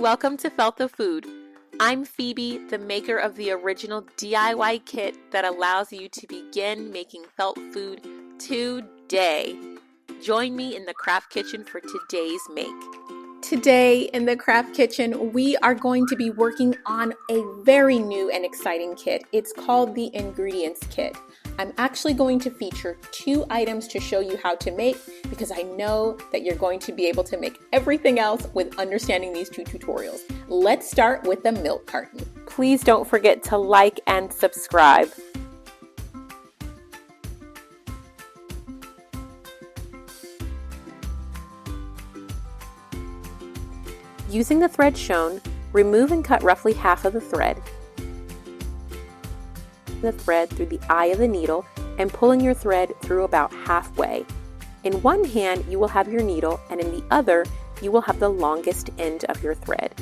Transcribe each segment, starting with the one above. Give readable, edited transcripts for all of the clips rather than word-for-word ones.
Welcome to Felt the Food. I'm Phoebe, the maker of the original DIY kit that allows you to begin making felt food today. Join me in the craft kitchen for today's make. Today in the craft kitchen, we are going to be working on a very new and exciting kit. It's called the ingredients kit. I'm actually going to feature 2 items to show you how to make because I know that you're going to be able to make everything else with understanding these 2 tutorials. Let's start with the milk carton. Please don't forget to like and subscribe. Using the thread shown, remove and cut roughly half of the thread. The thread through the eye of the needle and pulling your thread through about halfway. In one hand you will have your needle and in the other you will have the longest end of your thread.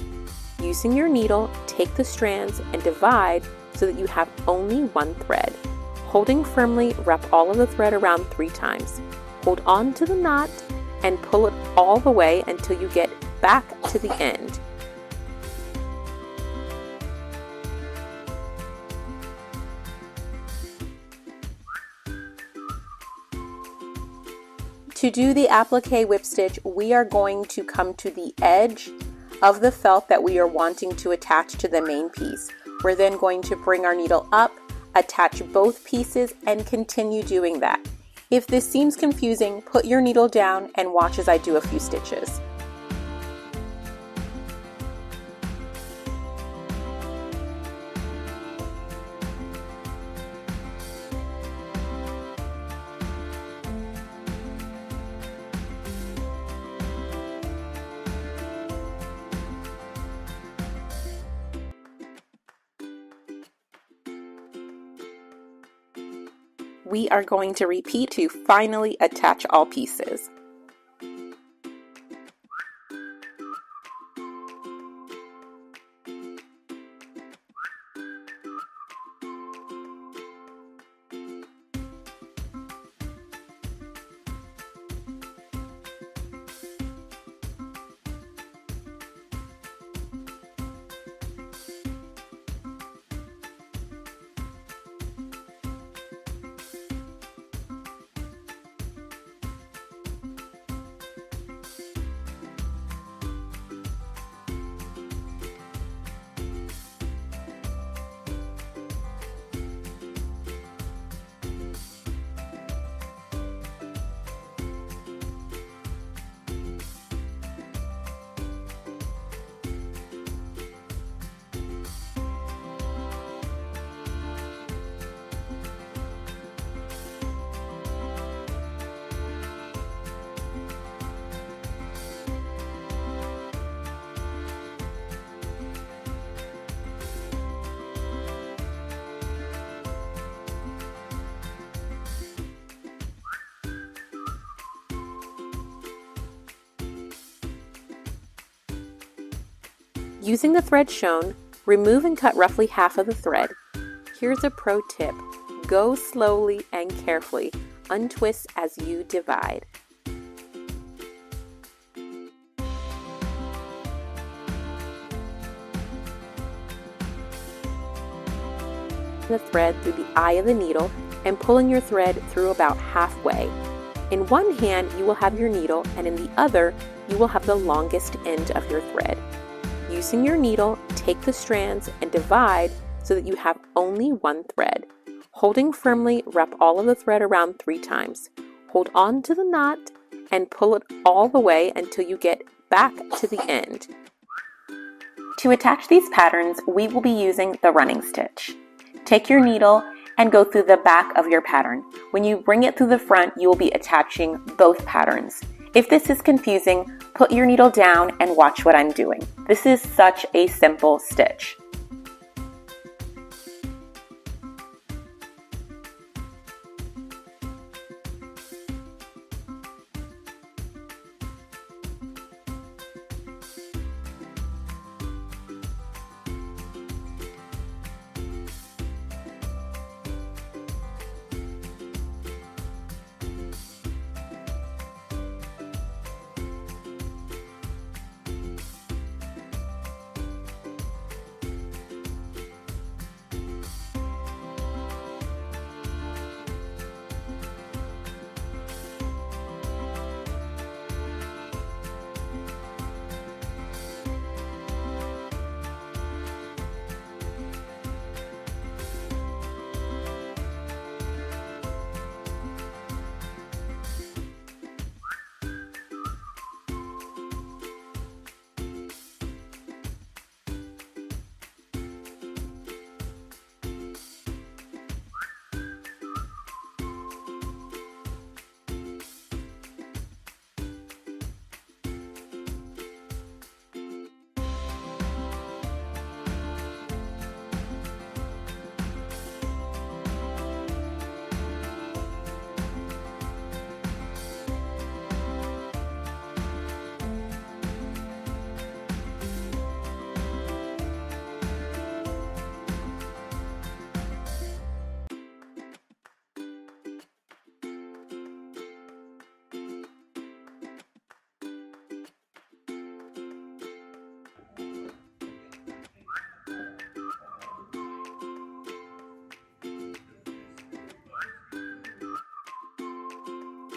Using your needle, take the strands and divide so that you have only one thread. Holding firmly, wrap all of the thread around 3 times. Hold on to the knot and pull it all the way until you get back to the end. To do the applique whip stitch, we are going to come to the edge of the felt that we are wanting to attach to the main piece. We're then going to bring our needle up, attach both pieces, and continue doing that. If this seems confusing, put your needle down and watch as I do a few stitches. We are going to repeat to finally attach all pieces. Using the thread shown, remove and cut roughly half of the thread. Here's a pro tip. Go slowly and carefully. Untwist as you divide. The thread through the eye of the needle and pulling your thread through about halfway. In one hand you will have your needle and in the other you will have the longest end of your thread. Using your needle, take the strands and divide so that you have only one thread. Holding firmly, wrap all of the thread around 3 times. Hold on to the knot and pull it all the way until you get back to the end. To attach these patterns, we will be using the running stitch. Take your needle and go through the back of your pattern. When you bring it through the front, you will be attaching both patterns. If this is confusing, put your needle down and watch what I'm doing. This is such a simple stitch.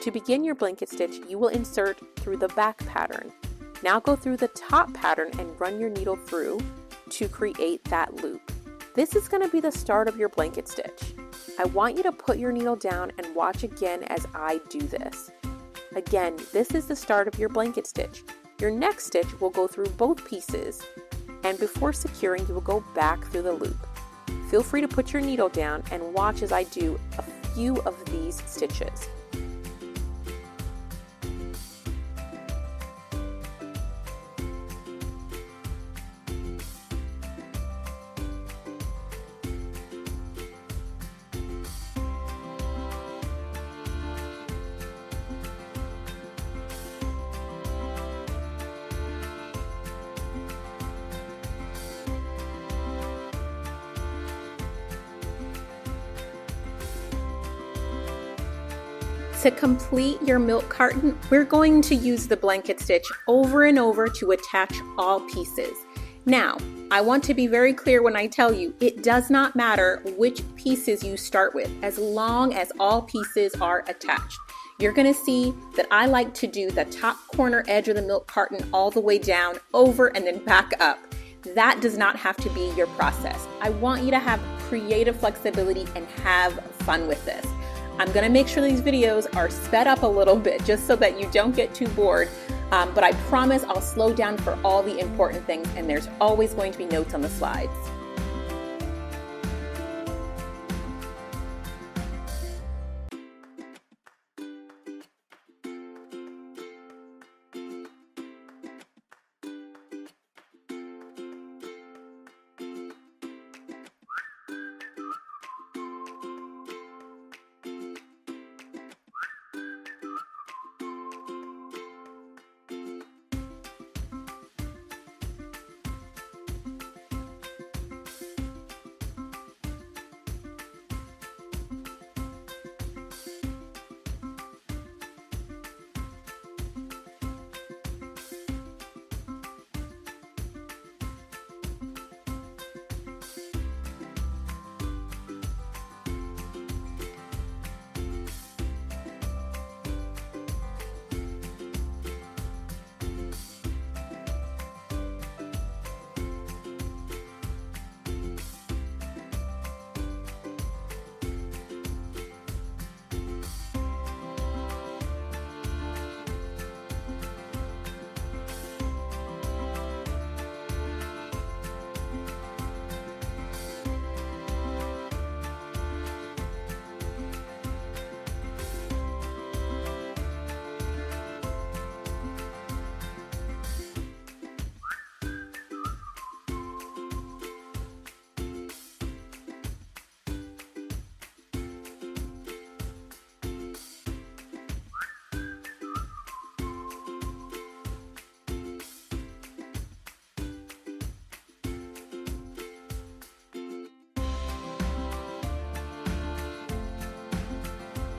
To begin your blanket stitch, you will insert through the back pattern. Now go through the top pattern and run your needle through to create that loop. This is going to be the start of your blanket stitch. I want you to put your needle down and watch again as I do this. Again, this is the start of your blanket stitch. Your next stitch will go through both pieces, and before securing, you will go back through the loop. Feel free to put your needle down and watch as I do a few of these stitches. To complete your milk carton, we're going to use the blanket stitch over and over to attach all pieces. Now, I want to be very clear when I tell you, it does not matter which pieces you start with, as long as all pieces are attached. You're going to see that I like to do the top corner edge of the milk carton all the way down, over, and then back up. That does not have to be your process. I want you to have creative flexibility and have fun with this. I'm going to make sure these videos are sped up a little bit just so that you don't get too bored, but I promise I'll slow down for all the important things, and there's always going to be notes on the slides.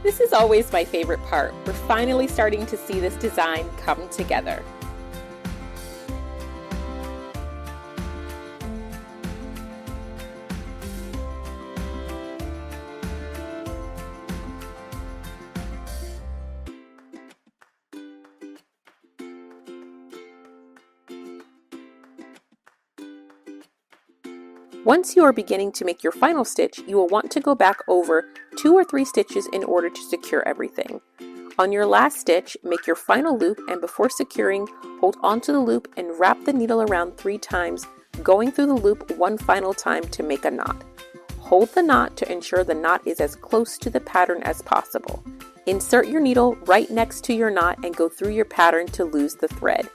This is always my favorite part. We're finally starting to see this design come together. Once you are beginning to make your final stitch, you will want to go back over 2 or 3 stitches in order to secure everything. On your last stitch, make your final loop, and before securing, hold onto the loop and wrap the needle around 3 times, going through the loop one final time to make a knot. Hold the knot to ensure the knot is as close to the pattern as possible. Insert your needle right next to your knot and go through your pattern to lose the thread.